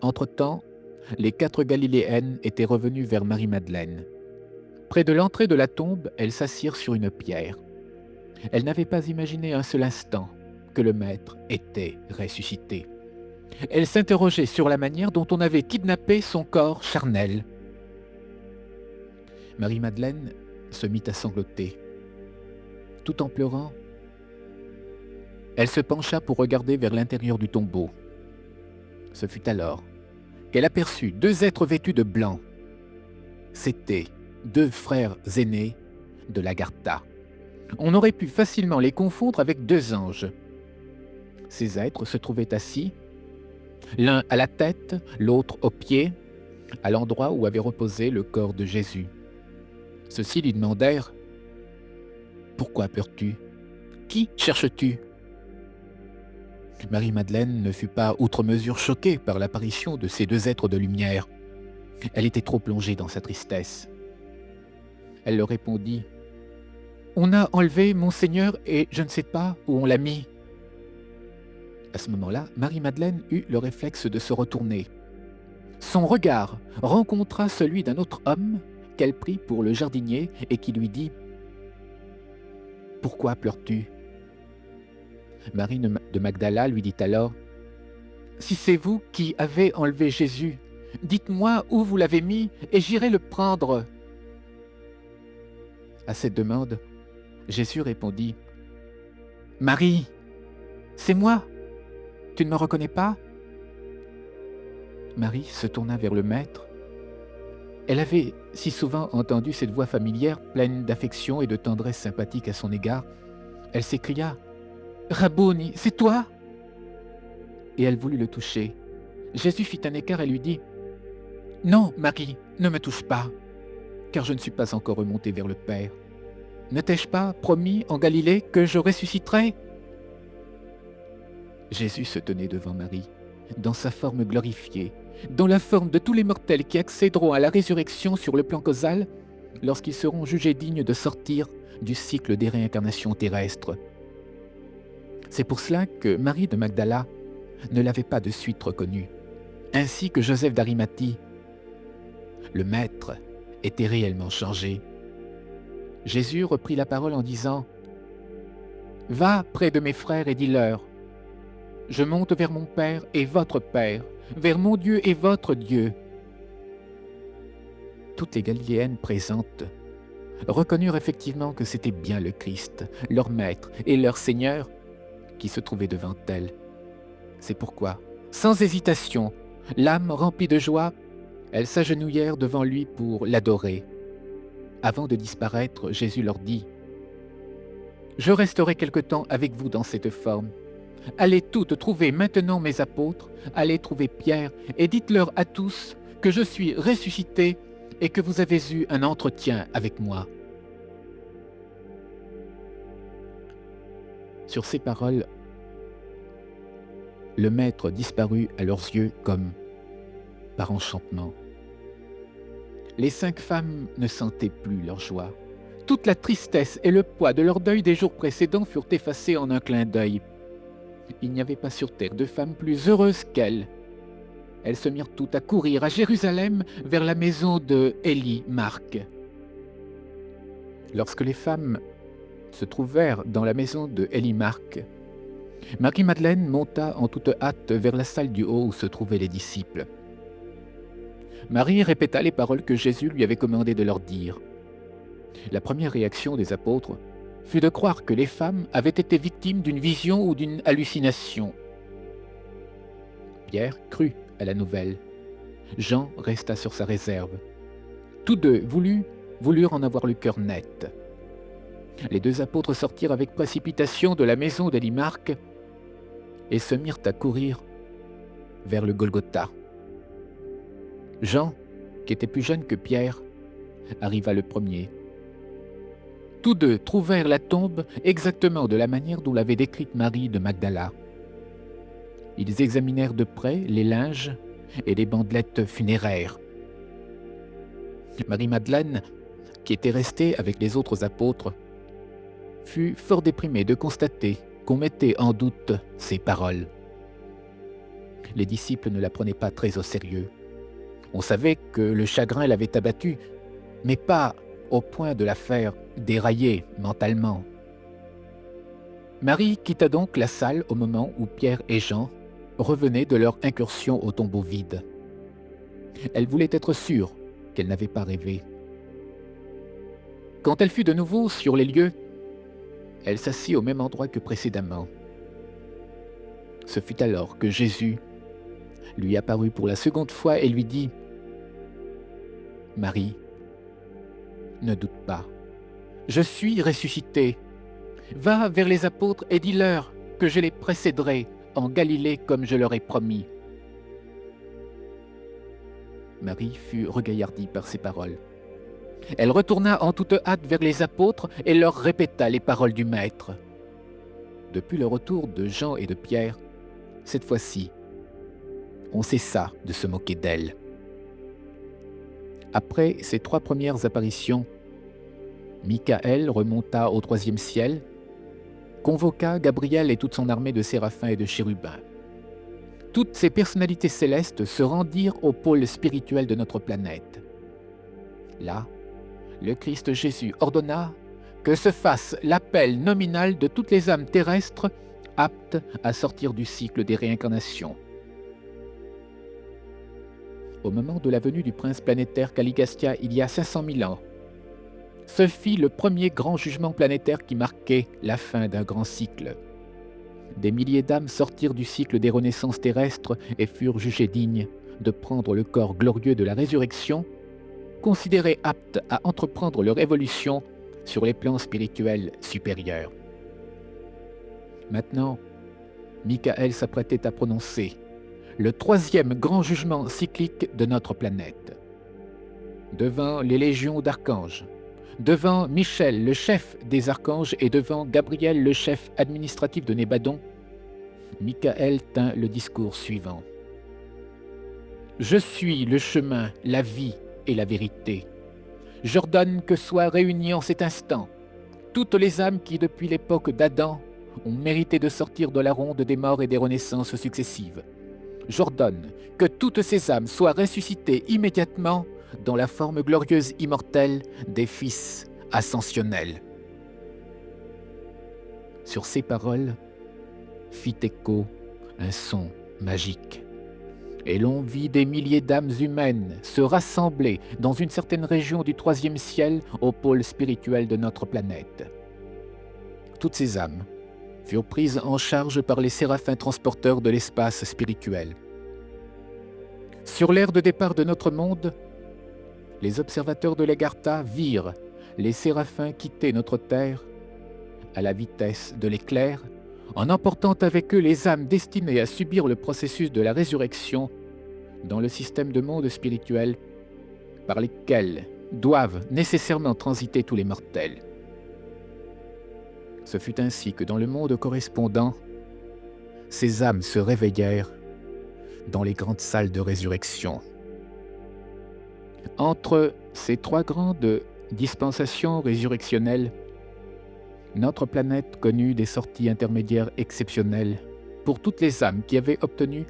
Entre-temps, les 4 Galiléennes étaient revenues vers Marie-Madeleine. Près de l'entrée de la tombe, elles s'assirent sur une pierre. Elles n'avaient pas imaginé un seul instant que le Maître était ressuscité. Elles s'interrogeaient sur la manière dont on avait kidnappé son corps charnel. Marie-Madeleine se mit à sangloter. Tout en pleurant, elle se pencha pour regarder vers l'intérieur du tombeau. Ce fut alors qu'elle aperçut 2 êtres vêtus de blanc. C'étaient 2 frères aînés de l'Agartha. On aurait pu facilement les confondre avec 2 anges. Ces êtres se trouvaient assis, l'un à la tête, l'autre aux pieds, à l'endroit où avait reposé le corps de Jésus. Ceux-ci lui demandèrent « Pourquoi pleures-tu? Qui cherches-tu » Marie-Madeleine ne fut pas outre mesure choquée par l'apparition de ces 2 êtres de lumière. Elle était trop plongée dans sa tristesse. Elle leur répondit « On a enlevé mon Seigneur et je ne sais pas où on l'a mis. » À ce moment-là, Marie-Madeleine eut le réflexe de se retourner. Son regard rencontra celui d'un autre homme qu'elle prit pour le jardinier et qui lui dit « Pourquoi pleures-tu » Marie de Magdala lui dit alors « Si c'est vous qui avez enlevé Jésus, dites-moi où vous l'avez mis et j'irai le prendre. » À cette demande, Jésus répondit « Marie, c'est moi. Tu ne me reconnais pas ?» Marie se tourna vers le Maître. Elle avait si souvent entendu cette voix familière, pleine d'affection et de tendresse sympathique à son égard. Elle s'écria « Rabboni, c'est toi ?» Et elle voulut le toucher. Jésus fit un écart et lui dit « Non, Marie, ne me touche pas, car je ne suis pas encore remonté vers le Père. Ne t'ai-je pas promis en Galilée que je ressusciterais ?» Jésus se tenait devant Marie, dans sa forme glorifiée, dans la forme de tous les mortels qui accéderont à la résurrection sur le plan causal lorsqu'ils seront jugés dignes de sortir du cycle des réincarnations terrestres. C'est pour cela que Marie de Magdala ne l'avait pas de suite reconnu, ainsi que Joseph d'Arimathie. Le Maître était réellement changé. Jésus reprit la parole en disant « Va près de mes frères et dis-leur, je monte vers mon Père et votre Père, vers mon Dieu et votre Dieu. » Toutes les Galiléennes présentes reconnurent effectivement que c'était bien le Christ, leur Maître et leur Seigneur, qui se trouvait devant elles. C'est pourquoi, sans hésitation, l'âme remplie de joie, elles s'agenouillèrent devant lui pour l'adorer. Avant de disparaître, Jésus leur dit « Je resterai quelque temps avec vous dans cette forme. Allez toutes trouver maintenant mes apôtres, allez trouver Pierre, et dites-leur à tous que je suis ressuscité et que vous avez eu un entretien avec moi. » Sur ces paroles, le Maître disparut à leurs yeux comme par enchantement. Les 5 femmes ne sentaient plus leur joie. Toute la tristesse et le poids de leur deuil des jours précédents furent effacés en un clin d'œil. Il n'y avait pas sur terre de femme plus heureuse qu'elles. Elles se mirent toutes à courir à Jérusalem vers la maison de Élie Marc. Lorsque les femmes se trouvèrent dans la maison de Élie Marc, Marie-Madeleine monta en toute hâte vers la salle du haut où se trouvaient les disciples. Marie répéta les paroles que Jésus lui avait commandé de leur dire. La première réaction des apôtres fut de croire que les femmes avaient été victimes d'une vision ou d'une hallucination. Pierre crut à la nouvelle. Jean resta sur sa réserve. Tous deux voulurent en avoir le cœur net. Les 2 apôtres sortirent avec précipitation de la maison d'Élie Marc et se mirent à courir vers le Golgotha. Jean, qui était plus jeune que Pierre, arriva le premier. Tous 2 trouvèrent la tombe exactement de la manière dont l'avait décrite Marie de Magdala. Ils examinèrent de près les linges et les bandelettes funéraires. Marie-Madeleine, qui était restée avec les autres apôtres, fut fort déprimée de constater qu'on mettait en doute ses paroles. Les disciples ne la prenaient pas très au sérieux. On savait que le chagrin l'avait abattue, mais pas au point de la faire dérailler mentalement. Marie quitta donc la salle au moment où Pierre et Jean revenaient de leur incursion au tombeau vide. Elle voulait être sûre qu'elle n'avait pas rêvé. Quand elle fut de nouveau sur les lieux, elle s'assit au même endroit que précédemment. Ce fut alors que Jésus lui apparut pour la seconde fois et lui dit « Marie, ne doute pas, je suis ressuscité. Va vers les apôtres et dis-leur que je les précéderai en Galilée comme je leur ai promis. » Marie fut regaillardie par ces paroles. Elle retourna en toute hâte vers les apôtres et leur répéta les paroles du Maître. Depuis le retour de Jean et de Pierre, cette fois-ci, on cessa de se moquer d'elle. Après ces 3 premières apparitions, Michael remonta au 3e ciel, convoqua Gabriel et toute son armée de séraphins et de chérubins. Toutes ces personnalités célestes se rendirent au pôle spirituel de notre planète. Là, le Christ Jésus ordonna que se fasse l'appel nominal de toutes les âmes terrestres aptes à sortir du cycle des réincarnations. Au moment de la venue du prince planétaire Caligastia il y a 500 000 ans, ce fit le premier grand jugement planétaire qui marquait la fin d'un grand cycle. Des milliers d'âmes sortirent du cycle des renaissances terrestres et furent jugées dignes de prendre le corps glorieux de la résurrection, considérées aptes à entreprendre leur évolution sur les plans spirituels supérieurs. Maintenant, Michael s'apprêtait à prononcer le 3e grand jugement cyclique de notre planète. Devant les légions d'archanges, devant Michel, le chef des archanges, et devant Gabriel, le chef administratif de Nébadon, Michael tint le discours suivant. « Je suis le chemin, la vie et la vérité. J'ordonne que soient réunies en cet instant toutes les âmes qui, depuis l'époque d'Adam, ont mérité de sortir de la ronde des morts et des renaissances successives. J'ordonne que toutes ces âmes soient ressuscitées immédiatement dans la forme glorieuse immortelle des fils ascensionnels. » Sur ces paroles fit écho un son magique, et l'on vit des milliers d'âmes humaines se rassembler dans une certaine région du 3e ciel au pôle spirituel de notre planète. Toutes ces âmes furent prises en charge par les séraphins transporteurs de l'espace spirituel. Sur l'aire de départ de notre monde, les observateurs de l'Agartha virent les séraphins quitter notre terre à la vitesse de l'éclair, en emportant avec eux les âmes destinées à subir le processus de la résurrection dans le système de monde spirituel par lesquels doivent nécessairement transiter tous les mortels. Ce fut ainsi que dans le monde correspondant, ces âmes se réveillèrent dans les grandes salles de résurrection. Entre ces 3 grandes dispensations résurrectionnelles, notre planète connut des sorties intermédiaires exceptionnelles pour toutes les âmes qui avaient obtenu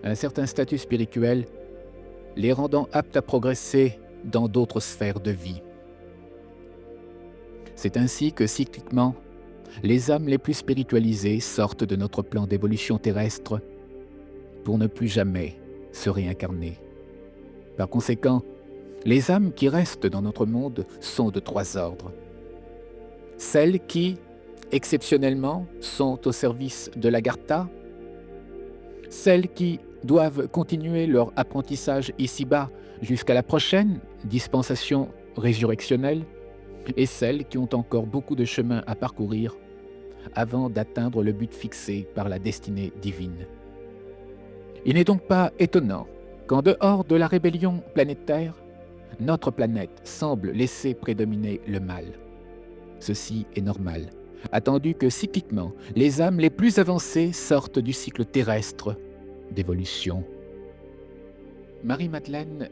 un certain statut spirituel, les rendant aptes à progresser dans d'autres sphères de vie. C'est ainsi que cycliquement, les âmes les plus spiritualisées sortent de notre plan d'évolution terrestre pour ne plus jamais se réincarner. Par conséquent, les âmes qui restent dans notre monde sont de 3 ordres. Celles qui, exceptionnellement, sont au service de l'Agartha, celles qui doivent continuer leur apprentissage ici-bas jusqu'à la prochaine dispensation résurrectionnelle, et celles qui ont encore beaucoup de chemin à parcourir avant d'atteindre le but fixé par la destinée divine. Il n'est donc pas étonnant qu'en dehors de la rébellion planétaire, notre planète semble laisser prédominer le mal. Ceci est normal, attendu que cycliquement, les âmes les plus avancées sortent du cycle terrestre d'évolution. Marie-Madeleine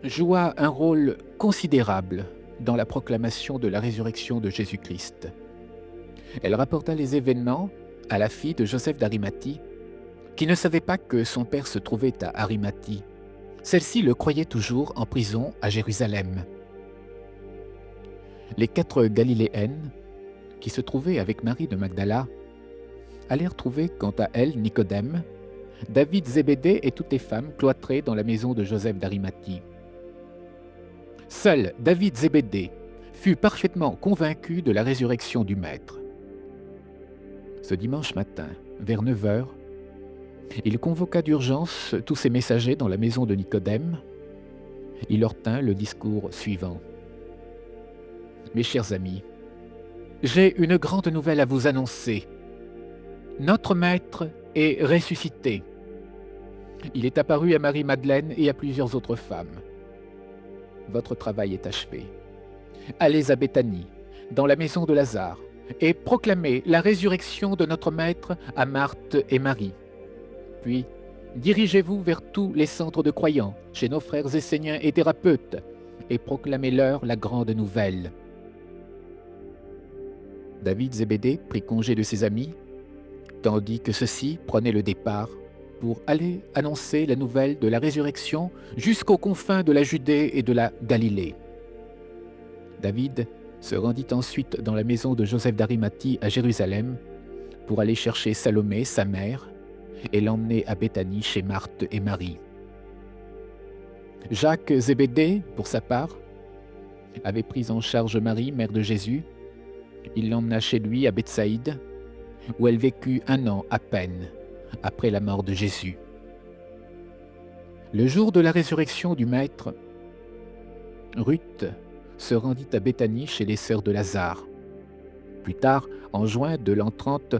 joua un rôle considérable dans la proclamation de la résurrection de Jésus-Christ. Elle rapporta les événements à la fille de Joseph d'Arimathie, qui ne savait pas que son père se trouvait à Arimathie. Celle-ci le croyait toujours en prison à Jérusalem. Les 4 Galiléennes, qui se trouvaient avec Marie de Magdala, allèrent trouver quant à elles Nicodème, David Zébédée et toutes les femmes cloîtrées dans la maison de Joseph d'Arimathie. Seul David Zébédée fut parfaitement convaincu de la résurrection du Maître. Ce dimanche matin, vers 9 heures, il convoqua d'urgence tous ses messagers dans la maison de Nicodème. Il leur tint le discours suivant. « Mes chers amis, j'ai une grande nouvelle à vous annoncer. Notre Maître est ressuscité. Il est apparu à Marie-Madeleine et à plusieurs autres femmes. Votre travail est achevé. Allez à Béthanie, dans la maison de Lazare, et proclamez la résurrection de notre Maître à Marthe et Marie. Puis, dirigez-vous vers tous les centres de croyants, chez nos frères esséniens et thérapeutes, et proclamez-leur la grande nouvelle. » David Zébédée prit congé de ses amis, tandis que ceux-ci prenaient le départ pour aller annoncer la nouvelle de la résurrection jusqu'aux confins de la Judée et de la Galilée. David se rendit ensuite dans la maison de Joseph d'Arimathie à Jérusalem pour aller chercher Salomé, sa mère, et l'emmener à Béthanie chez Marthe et Marie. Jacques Zébédée, pour sa part, avait pris en charge Marie, mère de Jésus. Il l'emmena chez lui à Bethsaïde, où elle vécut 1 an à peine après la mort de Jésus. Le jour de la résurrection du Maître, Ruth se rendit à Béthanie chez les sœurs de Lazare. Plus tard, en juin de l'an 30,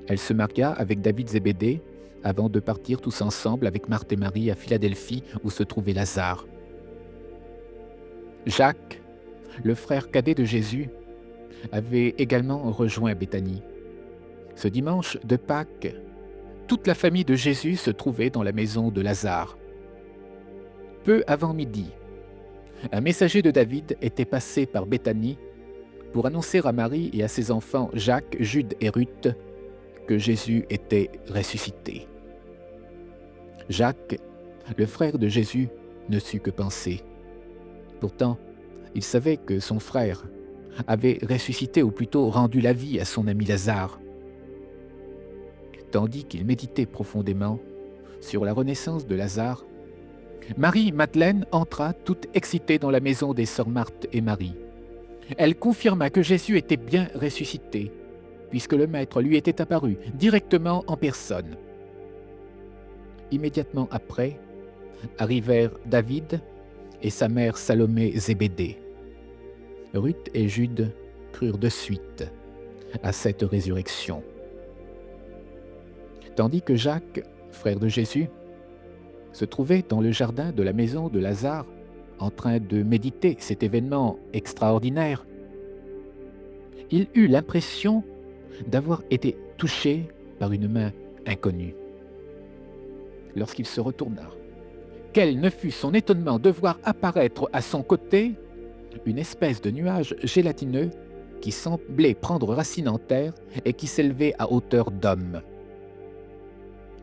elle se maria avec David Zébédée avant de partir tous ensemble avec Marthe et Marie à Philadelphie où se trouvait Lazare. Jacques, le frère cadet de Jésus, avait également rejoint Béthanie. Ce dimanche de Pâques, toute la famille de Jésus se trouvait dans la maison de Lazare. Peu avant midi, un messager de David était passé par Béthanie pour annoncer à Marie et à ses enfants Jacques, Jude et Ruth que Jésus était ressuscité. Jacques, le frère de Jésus, ne sut que penser. Pourtant, il savait que son frère avait ressuscité ou plutôt rendu la vie à son ami Lazare. Tandis qu'il méditait profondément sur la renaissance de Lazare, Marie-Madeleine entra toute excitée dans la maison des sœurs Marthe et Marie. Elle confirma que Jésus était bien ressuscité, puisque le Maître lui était apparu directement en personne. Immédiatement après, arrivèrent David et sa mère Salomé Zébédée. Ruth et Jude crurent de suite à cette résurrection. Tandis que Jacques, frère de Jésus, se trouvait dans le jardin de la maison de Lazare en train de méditer cet événement extraordinaire, il eut l'impression d'avoir été touché par une main inconnue. Lorsqu'il se retourna, quel ne fut son étonnement de voir apparaître à son côté une espèce de nuage gélatineux qui semblait prendre racine en terre et qui s'élevait à hauteur d'homme.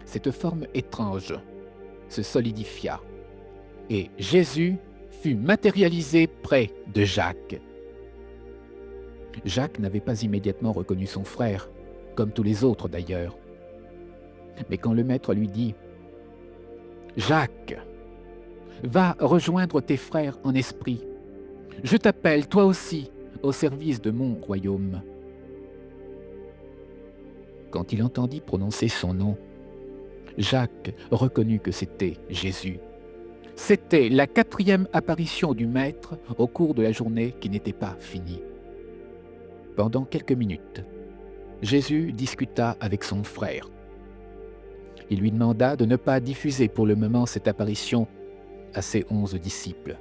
Cette forme étrange se solidifia et Jésus fut matérialisé près de Jacques. Jacques n'avait pas immédiatement reconnu son frère, comme tous les autres d'ailleurs. Mais quand le Maître lui dit « Jacques, va rejoindre tes frères en esprit. Je t'appelle, toi aussi, au service de mon royaume. » Quand il entendit prononcer son nom, Jacques reconnut que c'était Jésus. C'était la 4e apparition du Maître au cours de la journée qui n'était pas finie. Pendant quelques minutes, Jésus discuta avec son frère. Il lui demanda de ne pas diffuser pour le moment cette apparition à ses 11 disciples.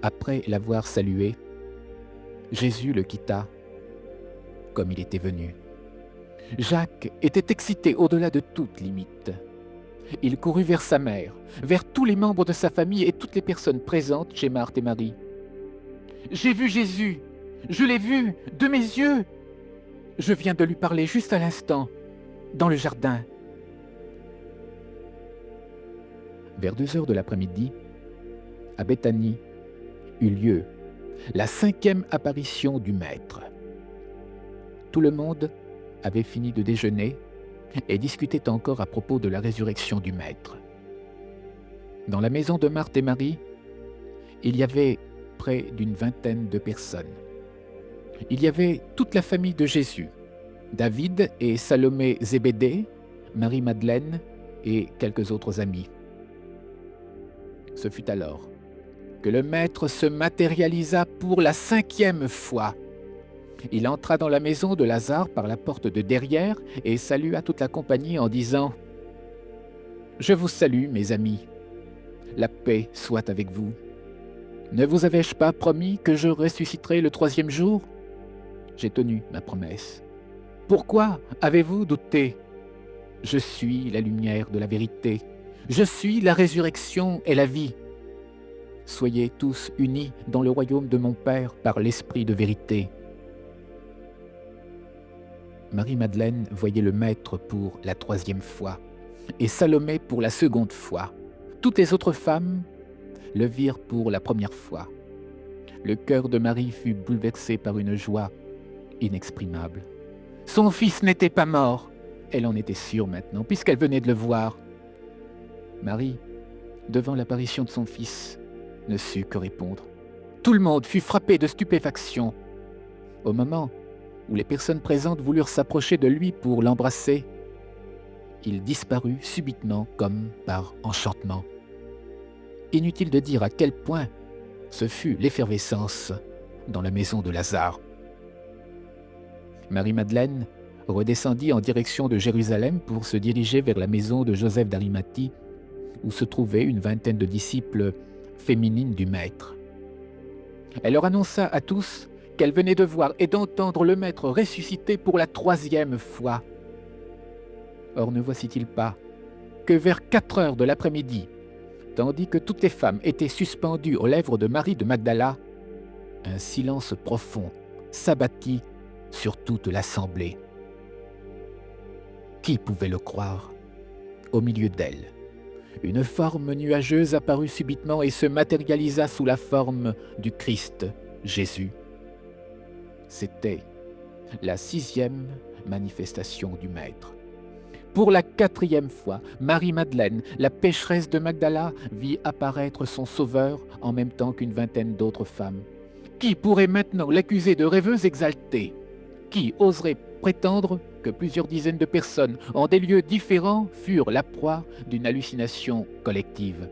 Après l'avoir salué, Jésus le quitta comme il était venu. Jacques était excité au-delà de toute limite. Il courut vers sa mère, vers tous les membres de sa famille et toutes les personnes présentes chez Marthe et Marie. « J'ai vu Jésus, je l'ai vu de mes yeux. Je viens de lui parler juste à l'instant, dans le jardin. Vers 2 heures de l'après-midi, à Béthanie, eut lieu la 5e apparition du Maître. Tout le monde avait fini de déjeuner et discutait encore à propos de la résurrection du Maître. Dans la maison de Marthe et Marie, il y avait près d'une vingtaine de personnes. Il y avait toute la famille de Jésus, David et Salomé Zébédée, Marie-Madeleine et quelques autres amis. Ce fut alors que le Maître se matérialisa pour la 5e fois. Il entra dans la maison de Lazare par la porte de derrière et salua toute la compagnie en disant « Je vous salue, mes amis. La paix soit avec vous. Ne vous avais-je pas promis que je ressusciterai le 3e jour? J'ai tenu ma promesse. Pourquoi avez-vous douté? Je suis la lumière de la vérité. Je suis la résurrection et la vie. Soyez tous unis dans le royaume de mon Père par l'Esprit de vérité. » Marie-Madeleine voyait le Maître pour la 3e fois et Salomé pour la 2e fois. Toutes les autres femmes le virent pour la 1re fois. Le cœur de Marie fut bouleversé par une joie inexprimable. Son fils n'était pas mort. Elle en était sûre maintenant, puisqu'elle venait de le voir. Marie, devant l'apparition de son fils, ne sut que répondre. Tout le monde fut frappé de stupéfaction. Au moment où les personnes présentes voulurent s'approcher de lui pour l'embrasser, il disparut subitement comme par enchantement. Inutile de dire à quel point ce fut l'effervescence dans la maison de Lazare. Marie-Madeleine redescendit en direction de Jérusalem pour se diriger vers la maison de Joseph d'Arimathie, où se trouvaient une vingtaine de disciples féminines du Maître. Elle leur annonça à tous qu'elle venait de voir et d'entendre le Maître ressuscité pour la 3e fois. Or ne voici-t-il pas que vers 4 heures de l'après-midi, tandis que toutes les femmes étaient suspendues aux lèvres de Marie de Magdala, un silence profond s'abattit sur toute l'assemblée. Qui pouvait le croire? Au milieu d'elle, une forme nuageuse apparut subitement et se matérialisa sous la forme du Christ, Jésus. C'était la 6e manifestation du Maître. Pour la 4e fois, Marie-Madeleine, la pécheresse de Magdala, vit apparaître son Sauveur en même temps qu'une vingtaine d'autres femmes. Qui pourrait maintenant l'accuser de rêveuse exaltée? Qui oserait prétendre que plusieurs dizaines de personnes, en des lieux différents, furent la proie d'une hallucination collective?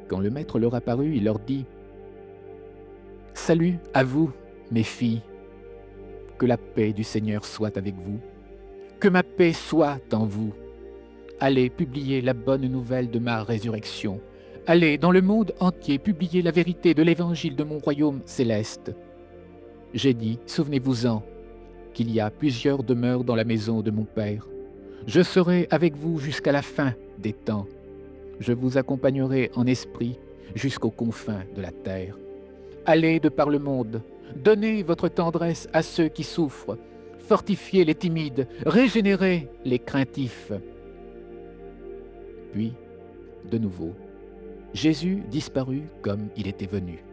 Quand le Maître leur apparut, il leur dit « Salut à vous, mes filles. Que la paix du Seigneur soit avec vous. Que ma paix soit en vous. Allez publier la bonne nouvelle de ma résurrection. Allez dans le monde entier publier la vérité de l'évangile de mon royaume céleste. J'ai dit, souvenez-vous-en, qu'il y a plusieurs demeures dans la maison de mon Père. Je serai avec vous jusqu'à la fin des temps. Je vous accompagnerai en esprit jusqu'aux confins de la terre. Allez de par le monde, donnez votre tendresse à ceux qui souffrent, fortifiez les timides, régénérez les craintifs. » Puis, de nouveau, Jésus disparut comme il était venu.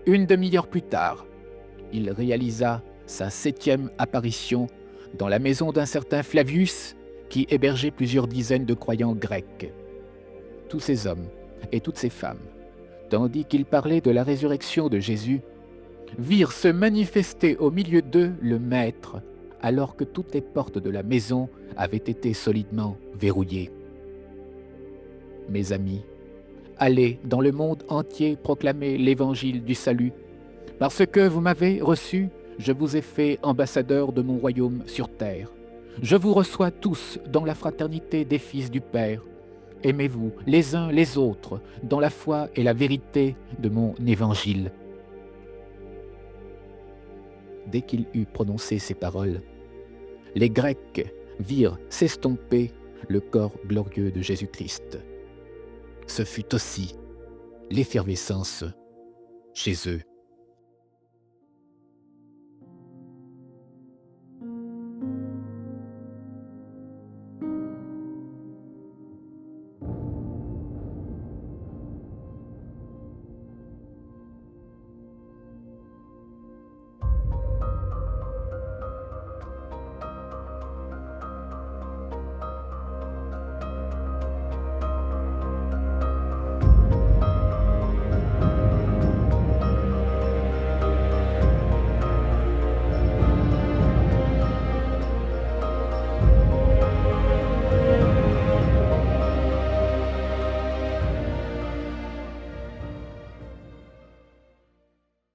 Une demi-heure plus tard, il réalisa sa 7e apparition dans la maison d'un certain Flavius qui hébergeait plusieurs dizaines de croyants grecs. Tous ces hommes et toutes ces femmes, tandis qu'il parlait de la résurrection de Jésus, virent se manifester au milieu d'eux le Maître, alors que toutes les portes de la maison avaient été solidement verrouillées. Mes amis, allez dans le monde entier proclamer l'évangile du salut. Parce que vous m'avez reçu, je vous ai fait ambassadeur de mon royaume sur terre. Je vous reçois tous dans la fraternité des fils du Père. Aimez-vous les uns les autres dans la foi et la vérité de mon évangile. » Dès qu'il eut prononcé ces paroles, les Grecs virent s'estomper le corps glorieux de Jésus-Christ. Ce fut aussi l'effervescence chez eux.